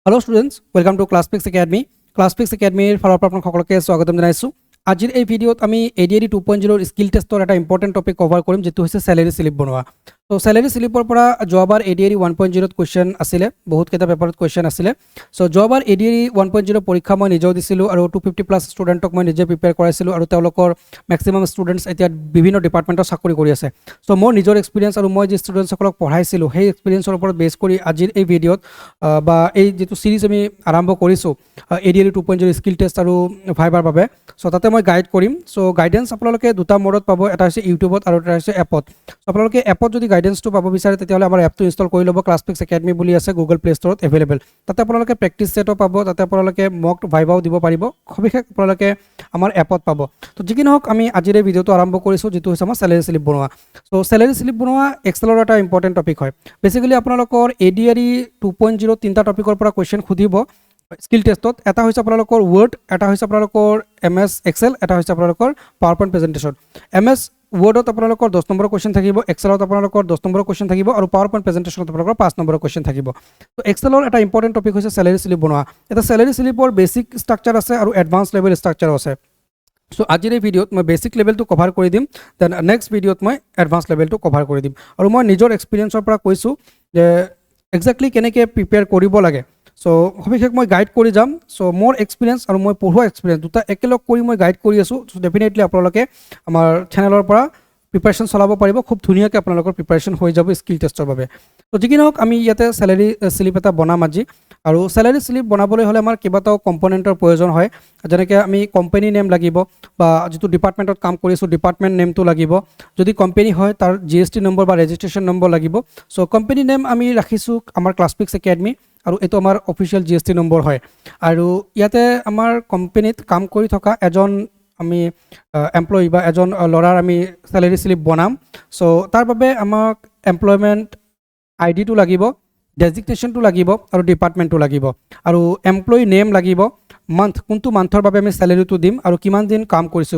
Hello students, welcome to ClassPix Academy. ClassPix Academy ফালৰ পৰা আপোনাক সকলোকে স্বাগতম জনাইছো। আজিৰ এই ভিডিঅ'ত আমি ADRE 2.0 স্কিল টেষ্টৰ এটা ইম্পৰ্টেন্ট টপিক কভাৰ কৰিম যেটো হৈছে স্যালাৰি স্লিপ বনোৱা। তো স্যালাৰি স্লিপৰ পৰা যোৱাবাৰ ADRE 1.0 ত কোৱেশ্চন আছিল, বহুত কেইটা পেপাৰত কোৱেশ্চন আছিল। সো যোৱাবাৰ ADRE 1.0 পৰীক্ষা মই নিজেও দিছিলো আৰু 250 প্লাস ষ্টুডেণ্টক মই নিজে প্ৰিপেয়াৰ কৰাইছিলো আৰু তেওঁলোকৰ ম্যাক্সিমাম ষ্টুডেণ্টছ এতিয়া বিভিন্ন ডিপাৰ্টমেণ্টৰ চাকৰি কৰি আছে। সো মোৰ নিজৰ এক্সপেৰিয়েন্স আৰু মই যে ষ্টুডেণ্টসকলক পঢ়াইছিলো সেই এক্সপেৰিয়েন্সৰ ওপৰত বেছ কৰি আজিৰ এই ভিডিঅ'ত বা এই যেটো সিৰিজ আমি আৰম্ভ কৰিছো ADRE 2.0 স্কিল টেষ্ট আৰু ভাইভাৰ বাবে। সো তাতে মই গাইড কৰিম। সো গাইডেন্স আপোনালোকে দুটা মোডত পাব, এটা হৈছে ইউটিউবত আৰু এটা হৈছে এপত। সো আপোনালোকে এপত যদি গাইডেন্সটো পাব বিচাৰে তেতিয়াহ'লে আমাৰ এপটো ইনষ্টল কৰি ল'ব। ক্লাছপিক্স একাডেমি বুলি আছে গুগল প্লে ষ্টৰত এভেইলেবল। তাতে আপোনালোকে প্ৰেক্টিছ ছেটো পাব, তাতে আপোনালোকে মক ভাইভাও দিব পাৰিব। সবিশেষ আপোনালোকে আমাৰ এপত পাব। তো যি কি নহওক আমি আজিৰ এই ভিডিঅ'টো আৰম্ভ কৰিছোঁ, যিটো হৈছে আমাৰ স্যালাৰি স্লিপ বনোৱা। সো স্যালাৰি স্লিপ বনোৱা এক্সেলৰ এটা ইম্পৰ্টেণ্ট টপিক হয়। বেচিকেলি আপোনালোকৰ ADRE 2.0 তিনিটা টপিকৰ পৰা কুৱেশ্যন সুধিব স্কিল টেষ্টত। এটা হৈছে আপোনালোকৰ ৱৰ্ড, এটা হৈছে আপোনালোকৰ MS এক্সেল, এটা হৈছে আপোনালোকৰ পাৱাৰ পইণ্ট প্ৰেজেণ্টেশ্যন। MS ৱৰ্ডত আপোনালোকৰ 10 নম্বৰৰ কুৱেশ্যন থাকিব, এক্সেলত আপোনালোকৰ 10 নম্বৰৰ কুৱেশ্যন থাকিব আৰু পাৱাৰ পইণ্ট প্ৰেজেণ্টেশ্যনত আপোনালোকৰ 5 নম্বৰৰ কুৱেশ্যন থাকিব। তো এক্সেলৰ এটা ইম্পৰ্টেণ্ট টপিক হৈছে স্যালাৰি স্লিপ বনোৱা। এটা স্যালাৰি স্লিপৰ বেছিক ষ্ট্ৰাকচাৰ আছে আৰু এডভান্স লেভেল ষ্ট্ৰাকচাৰো আছে। সো আজিৰ এই ভিডিঅ'ত মই বেছিক লেভেলটো কভাৰ কৰি দিম, দেন নেক্সট ভিডিঅ'ত মই এডভান্স লেভেলটো কভাৰ কৰি দিম। আৰু মই নিজৰ এক্সপিৰিয়েঞ্চৰ পৰা কৈছোঁ যে এক্সাক্টলি কেনেকৈ প্ৰিপেয়াৰ কৰিব লাগে। সো সবিশেষ মই গাইড কৰি যাম। সো মোৰ এক্সপিৰিয়েঞ্চ আৰু মই পঢ়োৱা এক্সপিৰিয়েঞ্চ দুটা একেলগ কৰি মই গাইড কৰি আছোঁ। সো ডেফিনেটলি আপোনালোকে আমাৰ চেনেলৰ পৰা প্ৰিপাৰেশ্যন চলাব পাৰিব, খুব ধুনীয়াকৈ আপোনালোকৰ প্ৰিপাৰেশ্যন হৈ যাব স্কিল টেষ্টৰ বাবে। তো যি কি নহওক আমি ইয়াতে স্যালাৰি স্লিপ এটা বনাম আজি। আৰু স্যালাৰি স্লিপ বনাবলৈ হ'লে আমাৰ কেইবাটাও কম্পনেণ্টৰ প্ৰয়োজন হয়, যেনেকৈ আমি কোম্পানী নেম লাগিব বা যিটো ডিপাৰ্টমেণ্টত কাম কৰিছোঁ ডিপাৰ্টমেণ্ট নেমটো লাগিব। যদি কোম্পানী হয় তাৰ GST নম্বৰ বা ৰেজিষ্ট্ৰেশ্যন নম্বৰ লাগিব। সো কোম্পানী নেম আমি ৰাখিছোঁ আমাৰ ক্লাছপিক্স একাডেমি আৰু এইটো আমাৰ অফিচিয়েল GST নম্বৰ হয়। আৰু ইয়াতে আমাৰ কোম্পানীত কাম কৰি থকা এজন আমি এমপ্লয়ী বা এজন ল'ৰাৰ আমি স্যালাৰি স্লিপ বনাম। সো তাৰ বাবে আমাক এমপ্লয়মেণ্ট আইডিটো লাগিব, ডেজিগনেশ্যনটো লাগিব আৰু ডিপাৰ্টমেণ্টটো লাগিব। আৰু এমপ্লয়ী নেম লাগিব, মান্থ কোনটো মান্থৰ বাবে আমি স্যালাৰিটো দিম আৰু কিমান দিন কাম কৰিছে,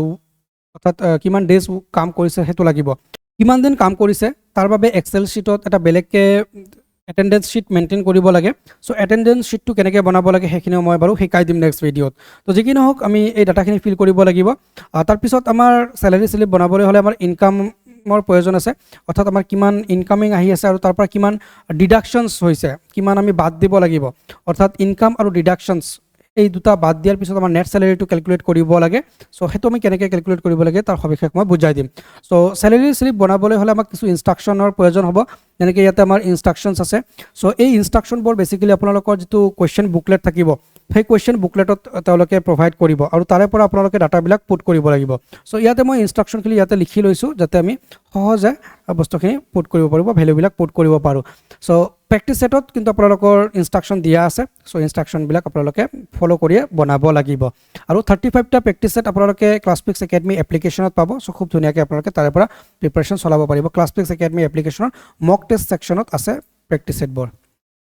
অৰ্থাৎ কিমান ডেজ কাম কৰিছে সেইটো লাগিব। কিমান দিন কাম কৰিছে তাৰ বাবে এক্সেল শ্বীটত এটা বেলেগকৈ এটেণ্ডেঞ্চ শ্বীট মেইনটেইন কৰিব লাগে। সো এটেণ্ডেঞ্চ শ্বীটটো কেনেকৈ বনাব লাগে সেইখিনিও মই বাৰু শিকাই দিম নেক্সট ভিডিঅ'ত। তো যি কি নহওক আমি এই ডাটাখিনি ফিল কৰিব লাগিব। তাৰপিছত আমাৰ স্যালাৰি স্লিপ বনাবলৈ হ'লে আমাৰ ইনকামৰ প্ৰয়োজন আছে, অৰ্থাৎ আমাৰ কিমান ইনকামিং আহি আছে আৰু তাৰ পৰা কিমান ডিডাকশ্যনছ হৈছে, কিমান আমি বাদ দিব লাগিব। অৰ্থাৎ ইনকাম আৰু ডিডাকশ্যনছ এই দুটা বাদ দিয়াৰ পিছত আমাৰ নেট স্যালাৰিটো কেলকুলেট কৰিব লাগে। সো সেইটো আমি কেনেকৈ কেলকুলেট কৰিব লাগে তাৰ সবিশেষ মই বুজাই দিম। সো স্যালাৰি স্লিপ বনাবলৈ হ'লে আমাক কিছু ইনষ্ট্ৰাকশ্যনৰ প্ৰয়োজন হ'ব, যেনেকৈ ইয়াতে আমাৰ ইনষ্ট্ৰাকশ্যনছ আছে। সো এই ইনষ্ট্ৰাকশ্যনবোৰ বেচিকেলি আপোনালোকৰ যিটো কুৱেশ্যন বুকলেট থাকিব সেই কুৱেশ্যন বুকলেটত তেওঁলোকে প্ৰভাইড কৰিব আৰু তাৰে পৰা আপোনালোকে ডাটাবিলাক পুট কৰিব লাগিব। সো ইয়াতে মই ইনষ্ট্ৰাকশ্যনখিনি ইয়াতে লিখি লৈছোঁ যাতে আমি সহজে বস্তুখিনি পুট কৰিব পাৰোঁ বা ভেলুবিলাক পুট কৰিব পাৰোঁ। সো প্ৰেক্টিছ ছেটত কিন্তু আপোনালোকৰ ইনষ্ট্ৰাকশ্যন দিয়া আছে। সো ইনষ্ট্ৰাকশ্যনবিলাক আপোনালোকে ফ'ল' কৰিয়ে বনাব লাগিব। আৰু 35টা প্ৰেক্টিছ ছেট আপোনালোকে ক্লাছপিক্স একাডেমি এপ্লিকেশ্যনত পাব। সো খুব ধুনীয়াকৈ আপোনালোকে তাৰে পৰা প্ৰিপাৰেশ্যন চলাব পাৰিব। ক্লাছপিক্স একাডেমি এপ্লিকেশ্যনৰ মক টেষ্ট ছেকশ্যনত আছে প্ৰেক্টিছ ছেটবোৰ।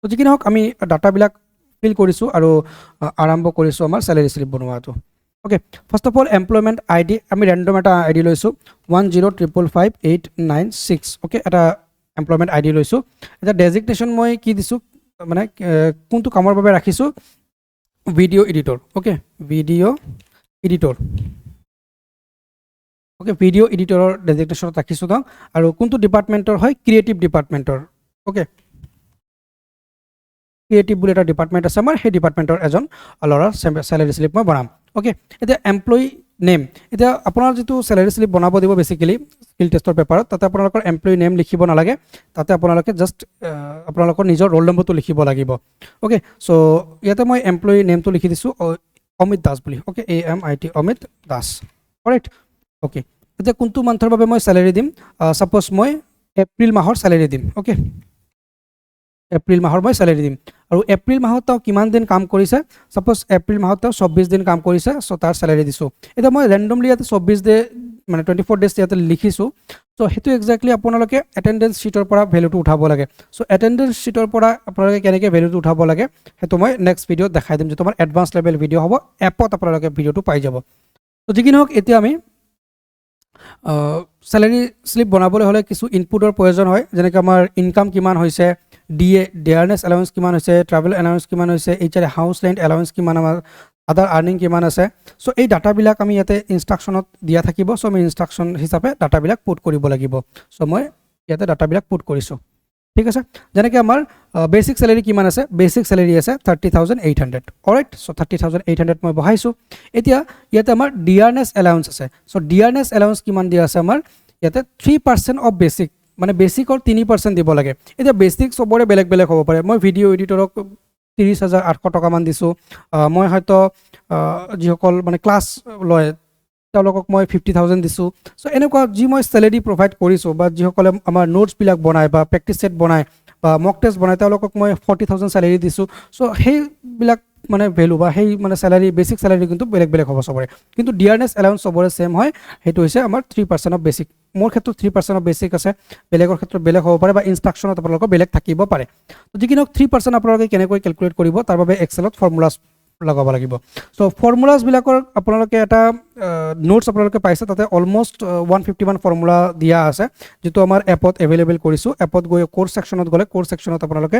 তো যি কি নহওক আমি ডাটাবিলাক ফিল কৰিছোঁ আৰু আৰম্ভ কৰিছোঁ আমাৰ স্যালাৰি স্লিপ বনোৱাটো। Okay, first of all employment ID আমি ৰেণ্ডম এটা আইডি লৈছোঁ 1055586। অ'কে, এটা এমপ্লয়মেণ্ট আইডি লৈছোঁ। এতিয়া ডেজিগনেশ্যন মই কি দিছোঁ, মানে কোনটো কামৰ বাবে ৰাখিছোঁ, video' editor. Okay, video' editor. Okay, video' এডিটৰৰ ডেজিগনেশ্যনত ৰাখিছোঁ ন। আৰু কোনটো ডিপাৰ্টমেণ্টৰ হয়, ক্ৰিয়েটিভ ডিপাৰ্টমেণ্টৰ। অ'কে, ক্ৰিয়েটিভ বুলি এটা ডিপাৰ্টমেণ্ট আছে আমাৰ, সেই ডিপাৰ্টমেণ্টৰ এজন ল'ৰাৰ স্যালাৰি স্লিপ মই বনাম। অ'কে, এতিয়া এমপ্লয়ী নেম, এতিয়া আপোনাৰ যিটো স্যালাৰি স্লিপ বনাব দিব বেচিকেলি স্কিল টেষ্টৰ পেপাৰত, তাতে আপোনালোকৰ এমপ্লয়ী নেম লিখিব নালাগে, তাতে আপোনালোকে জাষ্ট আপোনালোকৰ নিজৰ ৰোল নম্বৰটো লিখিব লাগিব। অ'কে, সো ইয়াতে মই এমপ্লয়ী নেমটো লিখি দিছোঁ অমিত দাস বুলি। Okay, AMIT Amit Das, correct. Okay, এতিয়া কোনটো মান্থৰ বাবে মই স্যালাৰি দিম, ছাপ'জ মই এপ্ৰিল মাহৰ স্যালাৰি দিম। অ'কে, এপ্ৰিল মাহৰ মই স্যালাৰি দিম। আৰু এপ্ৰিল মাহত তেওঁ কিমান দিন কাম কৰিছে, ছাপ'জ এপ্ৰিল মাহত তেওঁ 24 দিন কাম কৰিছে। সো তাৰ স্যালাৰি দিছোঁ। এতিয়া মই ৰেণ্ডমলি ইয়াতে 24 ডে মানে 24 ডেজ ইয়াতে লিখিছোঁ। সো সেইটো এক্সাক্টলি আপোনালোকে এটেণ্ডেঞ্চ শ্বীটৰ পৰা ভেলুটো উঠাব লাগে। সো এটেণ্ডেঞ্চ শ্বীটৰ পৰা আপোনালোকে কেনেকৈ ভেলুটো উঠাব লাগে সেইটো মই নেক্সট ভিডিঅ'ত দেখাই দিম, যিটো আমাৰ এডভান্স লেভেল ভিডিঅ' হ'ব। এপত আপোনালোকে ভিডিঅ'টো পাই যাব। তো যি কি নহওক এতিয়া আমি স্যালাৰি স্লিপ বনাবলৈ হ'লে কিছু ইনপুটৰ প্ৰয়োজন হয়, যেনেকৈ আমাৰ ইনকাম কিমান হৈছে, ডিয়াৰনেছ এলাউন্স কিমান হৈছে, ট্ৰাভেল এলাউন্স কিমান হৈছে, এইচআৰ হাউচ ৰেণ্ট এলাউন্স কিমান, আমাৰ আদাৰ আৰ্নিং কিমান আছে। চ' এই ডাটাবিলাক আমি ইয়াতে ইনষ্ট্ৰাকশ্যনত দিয়া থাকিব। চ' আমি ইনষ্ট্ৰাকশ্যন হিচাপে ডাটাবিলাক পুট কৰিব লাগিব। চ' মই ইয়াতে ডাটাবিলাক পুট কৰিছোঁ, ঠিক আছে। যেনেকৈ আমাৰ বেচিক চেলেৰি কিমান আছে, বেচিক চেলেৰি আছে 30,800, অলৰাইট। চ' 30,800 মই বহাইছোঁ। এতিয়া ইয়াতে আমাৰ ডিয়াৰনেছ এলাউন্স আছে। চ' ডিয়াৰনেছ এলাউন্স কিমান দিয়া আছে আমাৰ ইয়াতে 3% অফ বেচিক, মানে বেচিকৰ 3% দিব লাগে। এতিয়া বেচিক চবৰে বেলেগ বেলেগ হ'ব পাৰে। মই ভিডিঅ' এডিটৰক 30,800 টকামান দিছোঁ। মই হয়তো যিসকল মানে ক্লাছ লয় তেওঁলোকক মই 50,000 দিছোঁ। চ' এনেকুৱা যি মই চেলেৰি প্ৰভাইড কৰিছোঁ, বা যিসকলে আমাৰ নোটছবিলাক বনায় বা প্ৰেক্টিচ ছেট বনায় বা মক টেষ্ট বনায় তেওঁলোকক মই 40,000 চেলেৰি দিছোঁ। চ' সেইবিলাক মানে ভেলু বা সেই মানে চেলাৰী, বেচিক চেলাৰী কিন্তু বেলেগ বেলেগ হ'ব চবৰে। কিন্তু ডিয়াৰনেছ এলাউন্স চবৰে ছেম হয়। সেইটো হৈছে আমাৰ 3% অফ বেচিক। মোৰ ক্ষেত্ৰত 3% অফ বেচিক আছে, বেলেগৰ ক্ষেত্ৰত বেলেগ হ'ব পাৰে, বা ইনষ্ট্ৰাকশ্যনত আপোনালোকৰ বেলেগ থাকিব পাৰে। যি কি নহওক 3% আপোনালোকে কেনেকৈ কেলকুলেট কৰিব তাৰ বাবে এক্সেলত ফৰ্মুলাছ লগাব লাগিব। চ' ফৰ্মুলাছবিলাকৰ আপোনালোকে এটা নোটছ আপোনালোকে পাইছে, তাতে অলমষ্ট 151 ফৰ্মুলা দিয়া আছে, যিটো আমাৰ এপত এভেইলেবল কৰিছোঁ। এপত গৈ কোৰ্চ ছেকশ্যনত গ'লে কোৰ্চ ছেকশ্যনত আপোনালোকে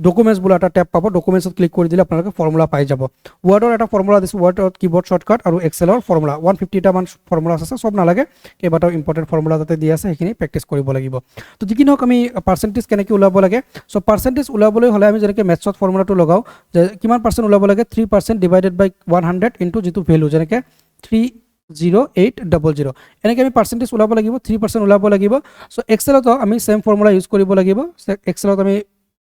ডকুমেণ্টছ বোলা এটা টেব পাব। ডকুমেণ্টছত ক্লিক কৰি দিলে আপোনালোকে ফৰ্মুলা পাই যাব। ৱৰ্ডৰ এটা ফৰ্মুলা দিছোঁ, ৱৰ্ডত কিবৰ্ড শ্বৰ্টকাট, আৰু এক্সেলৰ ফৰ্মুলা 150টামান ফৰ্মুলাছ আছে। চব নালাগে, কেইবাটাও ইম্পৰ্টেণ্ট ফৰ্মুলা তাতে দিয়া আছে, সেইখিনি প্ৰেক্টিছ কৰিব লাগিব। তো যি কি নহওক আমি পাৰ্চেণ্টেজ কেনেকৈ ওলাব লাগে। চ' পাৰ্চেণ্টেজ ওলাবলৈ হ'লে আমি যেনেকৈ মেথছত ফৰ্মুলাটো লগাওঁ, যে কিমান পাৰ্চেণ্ট ওলাব লাগে, 3% ডিভাইডেড বাই 100 ইনটু যিটো ভেলু, যেনেকৈ 30800, এনেকৈ আমি পাৰ্চেণ্টেজ ওলাব লাগিব, 3% ওলাব লাগিব। চ' এক্সেলতো আমি ছেম ফৰ্মুলা ইউজ কৰিব লাগিব। এক্সেলত আমি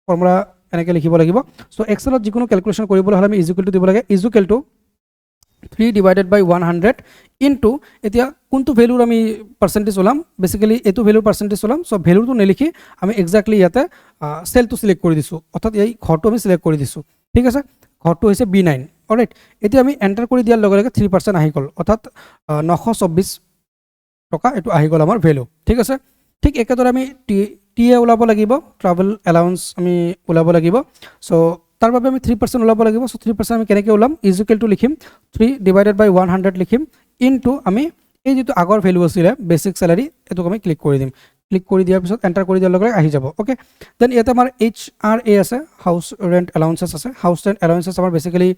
ফৰ্মুলা এনেকৈ লিখিব লাগিব। চ' এক্সেলত যিকোনো কেলকুলেশ্যন কৰিবলৈ হ'লে আমি ইজুকেলটো দিব লাগে, ইজুকেলটো 3 ডিভাইডেড বাই 100 ইনটু, এতিয়া কোনটো ভেলুৰ আমি পাৰ্চেণ্টেজ ওলাম, বেচিকেলি এইটো ভেলুৰ পাৰ্চেণ্টেজ ওলাম। চ' ভেলুটো নিলিখি আমি এক্সাক্টলি ইয়াতে চেলটো চিলেক্ট কৰি দিছোঁ, অৰ্থাৎ এই ঘৰটো আমি চিলেক্ট কৰি দিছোঁ, ঠিক আছে। ঘৰটো হৈছে B9, অলৰাইট। এতিয়া আমি এণ্টাৰ কৰি দিয়াৰ লগে লগে 3% আহি গ'ল, অৰ্থাৎ 924 টকা এইটো আহি গ'ল আমাৰ ভেলু, ঠিক আছে। ঠিক একেদৰে আমি টিএ ওলাব লাগিব, ট্ৰাভেল এলাউন্স আমি ওলাব লাগিব। চ' তাৰ বাবে আমি 3% ওলাব লাগিব। চ' 3% আমি কেনেকৈ ওলাম, ইজুকেলটো লিখিম, 3 ডিভাইডেড বাই 100 লিখিম, ইনটু আমি এই যিটো আগৰ ভেলু আছিলে বেচিক চেলাৰী, এইটোক আমি ক্লিক কৰি দিম। ক্লিক কৰি দিয়াৰ পিছত এণ্টাৰ কৰি দিয়াৰ লগে লগে আহি যাব, অ'কে। দেন ইয়াতে আমাৰ HRA আছে, হাউচ ৰেণ্ট এলাউন্সেছ আছে। হাউচ ৰেণ্ট এলাউন্সেছ আমাৰ বেচিকেলি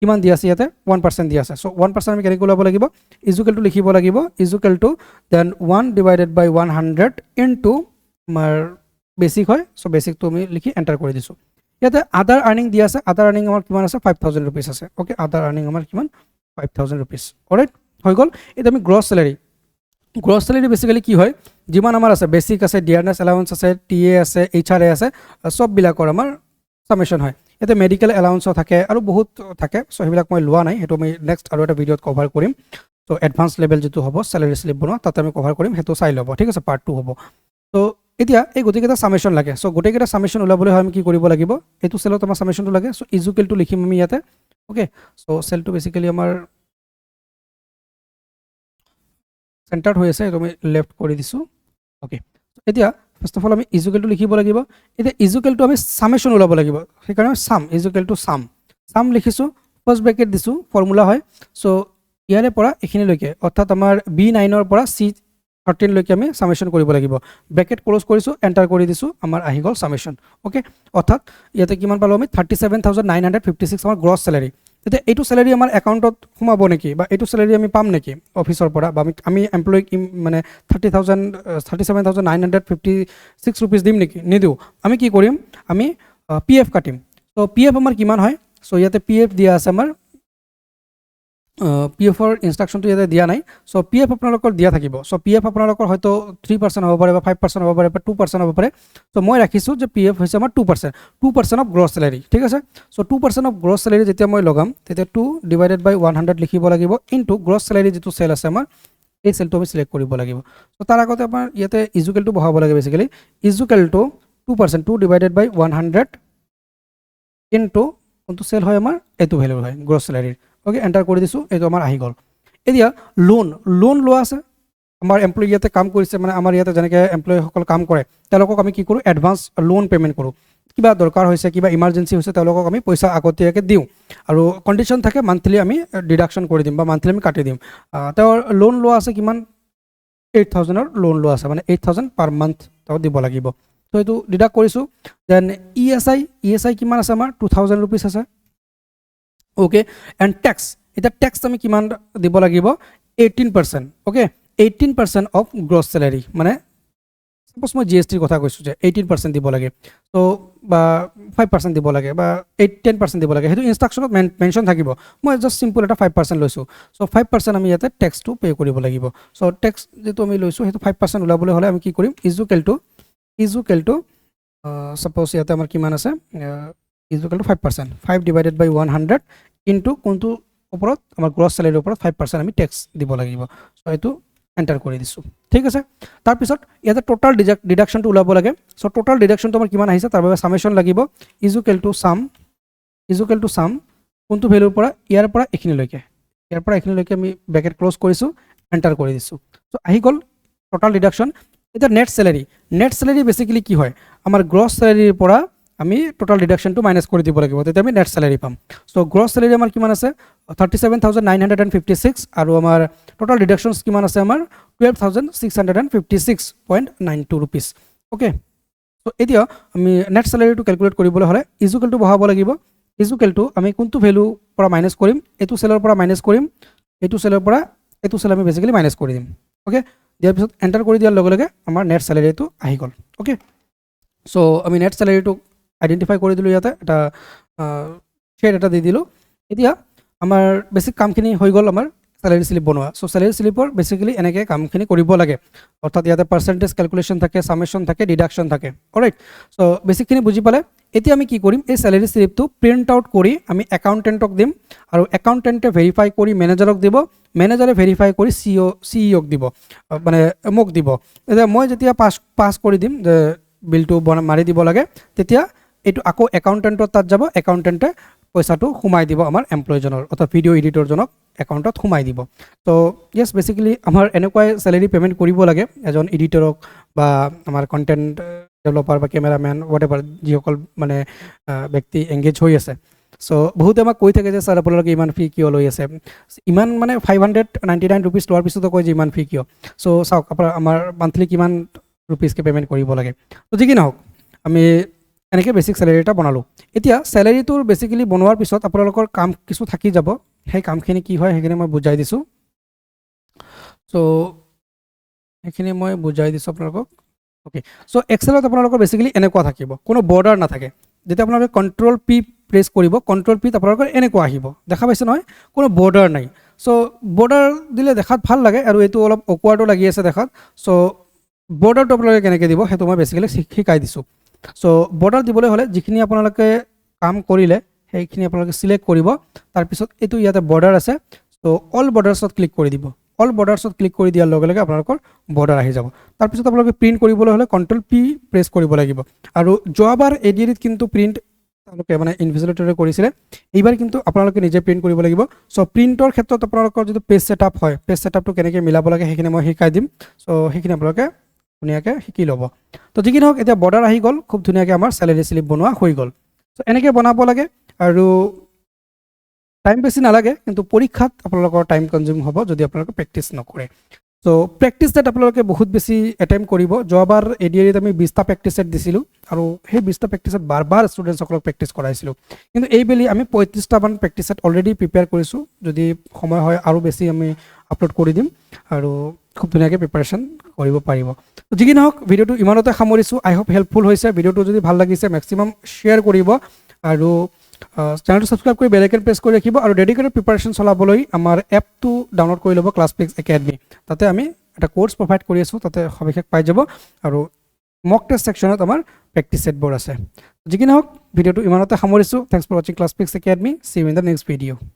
কিমান দিয়া আছে ইয়াতে, 1% দিয়া আছে। চ' 1% আমি কেনেকৈ ওলাব লাগিব, ইজুকেলটো লিখিব লাগিব, ইজুকেলটো দেন 1 ডিভাইডেড বাই 100 ইনটু আমাৰ বেচিক হয়। চ' বেচিকটো আমি লিখি এণ্টাৰ কৰি দিছোঁ। ইয়াতে আদাৰ আৰ্নিং দিয়া আছে, আদাৰ আৰ্নিং আমাৰ কিমান আছে, 5,000 ৰুপিজ আছে, অ'কে। আদাৰ আৰ্নিং আমাৰ কিমান, 5,000 ৰুপিজ, অলৰাইট, হৈ গ'ল। এতিয়া আমি gross salary, gross salary basically কি হয়, যিমান আমাৰ আছে, বেচিক আছে, ডিয়াৰনেছ এলাউন্স আছে, টিএ আছে, HRA আছে, চববিলাকৰ আমাৰ ছামেশ্যন হয়। ইয়াতে মেডিকেল এলাউন্সো থাকে আৰু বহুত থাকে। চ' সেইবিলাক মই লোৱা নাই, সেইটো আমি নেক্সট আৰু এটা ভিডিঅ'ত কভাৰ কৰিম। চ' এডভান্স লেভেল যিটো হ'ব চেলাৰী শ্লিপ বনোৱা, তাতে আমি কভাৰ কৰিম, সেইটো চাই ল'ব, ঠিক আছে, পাৰ্ট 2 হ'ব। ত' এতিয়া এই গোটেইকেইটা ছামেশ্যন লাগে। চ' গোটেইকেইটা ছামেশ্যন ওলাবলৈ হয় আমি কি কৰিব লাগিব, এইটো চেলত আমাৰ ছামেশ্যনটো লাগে। চ' ইজুকেলটো লিখিম আমি ইয়াতে, অ'কে। চ' চেলটো বেচিকেলি আমাৰ চেণ্টাৰ্ড হৈ আছে, এইটো আমি লেফ্ট কৰি দিছোঁ, অ'কে। এতিয়া ফাৰ্ষ্ট অফ অল আমি ইজুকেলটো লিখিব লাগিব। এতিয়া ইজুকেলটো আমি ছামেশ্যন ওলাব লাগিব, সেইকাৰণে চাম, ইজুকেলটো চাম, চাম লিখিছোঁ, ফাৰ্ষ্ট ব্ৰেকেট দিছোঁ, ফৰ্মুলা হয়। চ' ইয়াৰে পৰা এইখিনিলৈকে, অৰ্থাৎ আমাৰ B9ৰ পৰা C13 লৈকে আমি ছামেশ্যন কৰিব লাগিব। ব্ৰেকেট ক্ল'জ কৰিছোঁ, এণ্টাৰ কৰি দিছোঁ, আমাৰ আহি গ'ল ছামেশ্যন, অ'কে। অৰ্থাৎ ইয়াতে কিমান পালোঁ আমি, 37,956 আমাৰ গ্ৰছ চেলাৰী। তেতিয়া এইটো চেলাৰী আমাৰ একাউণ্টত সোমাব নেকি, বা এইটো চেলাৰী আমি পাম নেকি অফিচৰ পৰা, বা আমি এমপ্লয়ীক মানে 37,956 ৰুপিজ দিম নেকি, নিদিওঁ। আমি কি কৰিম, আমি PF কাটিম। ত' PF আমাৰ কিমান হয়, চ' ইয়াতে PF দিয়া আছে আমাৰ, PFৰ ইনষ্ট্ৰাকশ্যনটো ইয়াতে দিয়া নাই। চ' PF আপোনালোকৰ দিয়া থাকিব। চ' PF আপোনালোকৰ হয়তো 3% হ'ব পাৰে, বা 5% হ'ব পাৰে, বা 2% হ'ব পাৰে। চ' মই ৰাখিছোঁ যে PF হৈছে আমাৰ 2% অফ গ্ৰছ চেলাৰী, ঠিক আছে। চ' 2% অফ গ্ৰছ চেলাৰী যেতিয়া মই লগাম, তেতিয়া 2 ডিভাইডেড বাই 100 লিখিব লাগিব, ইনটু গ্ৰছ চেলাৰী যিটো চেল আছে আমাৰ, এই চেলটো আমি চিলেক্ট কৰিব লাগিব। চ' তাৰ আগতে আমাৰ ইয়াতে ইজুকেলটো বহাব লাগে, বেচিকেলি ইজুকেলটো 2%, 2 ডিভাইডেড বাই 100 ইনটু কোনটো চেল হয় আমাৰ, এইটো ভেলু হয় গ্ৰছ চেলাৰীৰ, অ'কে। এণ্টাৰ কৰি দিছোঁ, এইটো আমাৰ আহি গ'ল। এতিয়া লোন লোৱা আছে, আমাৰ এমপ্লয়ী ইয়াতে কাম কৰিছে, মানে আমাৰ ইয়াতে যেনেকৈ এমপ্লয়ীসকল কাম কৰে, তেওঁলোকক আমি কি কৰোঁ, এডভান্স লোন পে'মেণ্ট কৰোঁ। কিবা দৰকাৰ হৈছে, কিবা ইমাৰ্জেঞ্চি হৈছে, তেওঁলোকক আমি পইচা আগতীয়াকৈ দিওঁ, আৰু কণ্ডিশ্যন থাকে মান্থলি আমি ডিডাকশ্যন কৰি দিম, বা মান্থলি আমি কাটি দিম। তেওঁৰ লোন লোৱা আছে কিমান, 8,000ৰ লোন লোৱা আছে, মানে 8,000 পাৰ মান্থ তেওঁ দিব লাগিব, তো এইটো ডিডাক্ট কৰিছোঁ। দেন ESI কিমান আছে আমাৰ 2000 ৰুপিজ আছে। অ'কে, এণ্ড টেক্স, এতিয়া টেক্স আমি কিমান দিব লাগিব 18%। অ'কে, 18% অফ গ্ৰছ চেলাৰী, মানে সাপোজ মই GSTৰ কথা কৈছোঁ যে 18% দিব লাগে, তো বা 5% দিব লাগে বা 10% দিব লাগে, সেইটো ইনষ্ট্ৰাকশ্যনত মেনশ্যন থাকিব। মই জাষ্ট চিম্পল এটা 5% লৈছোঁ। চ' 5% আমি ইয়াতে টেক্সটো পে' কৰিব লাগিব। চ' টেক্স যিটো আমি লৈছোঁ সেইটো 5% ওলাবলৈ হ'লে আমি কি কৰিম, ইজুকেল টু ছাপ'জ ইয়াতে আমাৰ কিমান আছে, ইজুকেল টু 5%, 5 ডিভাইডেড বাই 100 ইনটু কোনটো ওপৰত আমাৰ গ্ৰছ চেলাৰীৰ ওপৰত 5% আমি টেক্স দিব লাগিব। চ' এইটো এণ্টাৰ কৰি দিছোঁ, ঠিক আছে। তাৰপিছত ইয়াতে টোটাল ডিডাকশ্যনটো ওলাব লাগে। চ' টোটাল ডিডাকশ্যনটো আমাৰ কিমান আহিছে তাৰ বাবে ছামেশ্যন লাগিব, ইজুকেল টু চাম কোনটো ভেলুৰ পৰা, ইয়াৰ পৰা এইখিনিলৈকে আমি ব্ৰেকেট ক্ল'জ কৰিছোঁ, এণ্টাৰ কৰি দিছোঁ। চ' আহি গ'ল টোটাল ডিডাকশ্যন। এতিয়া নেট চেলাৰী বেচিকেলি কি হয়, আমাৰ গ্ৰছ চেলাৰীৰ পৰা আমি টোটাল ডিডাকশ্যনটো মাইনাছ কৰি দিব লাগিব, তেতিয়া আমি নেট চেলাৰী পাম। চ' গ্ৰছ চেলাৰী আমাৰ কিমান আছে 37,956 আৰু আমাৰ টোটাল ডিডাকশ্যনছ কিমান আছে আমাৰ 12,656.92 ৰুপিজ। অ'কে, চ' এতিয়া আমি নেট চেলাৰীটো কেলকুলেট কৰিবলৈ হ'লে ইজুকেলটো বহাব লাগিব। ইজুকেলটো আমি কোনটো ভেলু পৰা মাইনাছ কৰিম, এইটো চেলৰ পৰা মাইনাছ কৰিম, এইটো চেলৰ পৰা এইটো চেল আমি বেচিকেলি মাইনাছ কৰি দিম। অ'কে, দিয়াৰ পিছত এণ্টাৰ কৰি দিয়াৰ লগে লগে আমাৰ নেট চেলাৰীটো আহি গ'ল। অ'কে, চ' আমি নেট চেলাৰীটো আইডেণ্টিফাই কৰি দিলোঁ, ইয়াতে এটা শ্বেড এটা দি দিলোঁ। এতিয়া আমাৰ বেছিক কামখিনি হৈ গ'ল আমাৰ চেলাৰী শ্লিপ বনোৱা। চ' চেলাৰী শ্লিপৰ বেচিকেলি এনেকৈ কামখিনি কৰিব লাগে, অৰ্থাৎ ইয়াতে পাৰ্চেণ্টেজ কেলকুলেশ্যন থাকে, ছামেশ্যন থাকে, ডিডাকশ্যন থাকে। অলৰাইট, চ' বেছিকখিনি বুজি পালে। এতিয়া আমি কি কৰিম, এই চেলাৰী শ্লিপটো প্ৰিণ্ট আউট কৰি আমি একাউণ্টেণ্টক দিম, আৰু একাউণ্টেণ্টে ভেৰিফাই কৰি মেনেজাৰক দিব, মেনেজাৰে ভেৰিফাই কৰি CEOক দিব, মানে মোক দিব। এতিয়া মই যেতিয়া পাছ কৰি দিম যে বিলটো মাৰি দিব লাগে, তেতিয়া এইটো আকৌ একাউণ্টেণ্টৰ তাত যাব, একাউণ্টেণ্টে পইচাটো সোমাই দিব আমাৰ এমপ্লয়ীজনৰ, অৰ্থাৎ ভিডিঅ' এডিটৰজনক একাউণ্টত সোমাই দিব। ত' য়েছ, বেচিকেলি আমাৰ এনেকুৱাই চেলাৰী পে'মেণ্ট কৰিব লাগে এজন এডিটৰক বা আমাৰ কণ্টেণ্ট ডেভেলপাৰ বা কেমেৰামেন হোৱাটএভাৰ যিসকল মানে ব্যক্তি এংগেজ হৈ আছে। চ' বহুতে আমাক কৈ থাকে যে ছাৰ আপোনালোকে ইমান ফি কিয় লৈ আছে, ইমান মানে 599 ৰুপিজ লোৱাৰ পিছতো কয় যে ইমান ফি কিয়। চ' চাওক আপোনাৰ আমাৰ মান্থলি কিমান ৰুপিজকৈ পে'মেণ্ট কৰিব লাগে। ত' যি কি নহওক, আমি এনেকৈ বেছিক চেলাৰী এটা বনালোঁ। এতিয়া চেলাৰীটোৰ বেচিকেলি বনোৱাৰ পিছত আপোনালোকৰ কাম কিছু থাকি যাব, সেই কামখিনি কি হয় সেইখিনি মই বুজাই দিছোঁ। চ' সেইখিনি মই বুজাই দিছোঁ আপোনালোকক। অ'কে, চ' এক্সেলত আপোনালোকৰ বেচিকেলি এনেকুৱা থাকিব, কোনো বৰ্ডাৰ নাথাকে। যেতিয়া আপোনালোকে Ctrl+P প্ৰেছ কৰিব, Ctrl+P আপোনালোকৰ এনেকুৱা আহিব, দেখা পাইছে নহয়, কোনো বৰ্ডাৰ নাই। চ' বৰ্ডাৰ দিলে দেখাত ভাল লাগে আৰু এইটো অলপ অকৱাৰ্ডো লাগি আছে দেখাত। চ' বৰ্ডাৰটো আপোনালোকে কেনেকৈ দিব সেইটো মই বেচিকেলি শিকাই দিছোঁ। চ' বৰ্ডাৰ দিবলৈ হ'লে যিখিনি আপোনালোকে কাম কৰিলে সেইখিনি আপোনালোকে চিলেক্ট কৰিব, তাৰপিছত এইটো ইয়াতে বৰ্ডাৰ আছে, চ' অল বৰ্ডাৰ্ছত ক্লিক কৰি দিব। অল বৰ্ডাৰ্ছত ক্লিক কৰি দিয়াৰ লগে লগে আপোনালোকৰ বৰ্ডাৰ আহি যাব। তাৰপিছত আপোনালোকে প্ৰিণ্ট কৰিবলৈ হ'লে Ctrl+P প্ৰেছ কৰিব লাগিব। আৰু যোৱাবাৰ ADREত কিন্তু প্ৰিণ্ট তেওঁলোকে মানে ইনভিজিলেটৰে কৰিছিলে, এইবাৰ কিন্তু আপোনালোকে নিজে প্ৰিণ্ট কৰিব লাগিব। চ' প্ৰিণ্টৰ ক্ষেত্ৰত আপোনালোকৰ যিটো পেজ ছেটআপ হয়, পেজ ছেটআপটো কেনেকৈ মিলাব লাগে সেইখিনি মই শিকাই দিম। চ' সেইখিনি আপোনালোকে ধুনীয়াকৈ শিকি ল'ব। তো যি কি নহওক, এতিয়া বৰ্ডাৰ আহি গ'ল, খুব ধুনীয়াকৈ আমাৰ চেলাৰী শ্লিপ বনোৱা হৈ গ'ল। চ' এনেকৈ বনাব লাগে, আৰু টাইম বেছি নালাগে, কিন্তু পৰীক্ষাত আপোনালোকৰ টাইম কনজিউম হ'ব যদি আপোনালোকে প্ৰেক্টিছ নকৰে। চ' প্ৰেক্টিছ ছেট আপোনালোকে বহুত বেছি এটেম্প কৰিব। যোৱাবাৰ ADREত আমি 20টা প্ৰেক্টিছ ছেট দিছিলোঁ, আৰু সেই 20টা প্ৰেক্টিছ ছেট বাৰ ষ্টুডেণ্টসকলক প্ৰেক্টিছ কৰাইছিলোঁ। কিন্তু এইবেলি আমি 35টামান প্ৰেক্টিছ ছেট অলৰেডি প্ৰিপেয়াৰ কৰিছোঁ, যদি সময় হয় আৰু বেছি আমি আপলোড কৰি দিম, আৰু খুব ধুনীয়াকৈ প্ৰিপাৰেশ্যন কৰিব পাৰিব। যি কি নহওক, ভিডিঅ'টো ইমানতে সামৰিছোঁ। আই হোপ হেল্পফুল হৈছে। ভিডিঅ'টো যদি ভাল লাগিছে মেক্সিমাম শ্বেয়াৰ কৰিব, আৰু চেনেলটো ছাবস্ক্ৰাইব কৰি বেল আইকন প্ৰেছ কৰি ৰাখিব, আৰু ডেডিকেটেড প্ৰিপাৰেশ্যন চলাবলৈ আমাৰ এপটো ডাউনলোড কৰি ল'ব, ক্লাছপিক্স একাডেমী। তাতে আমি এটা কোৰ্চ প্ৰভাইড কৰি আছোঁ, তাতে সবিশেষ পাই যাব, আৰু মক টেষ্ট ছেকশ্যনত আমাৰ প্ৰেক্টিছ ছেটবোৰ আছে। যি কি নহওক, ভিডিঅ'টো ইমানতে সামৰিছোঁ। থেংকছ ফৰ ৱাচিং Classpix academy. See you in the next video'.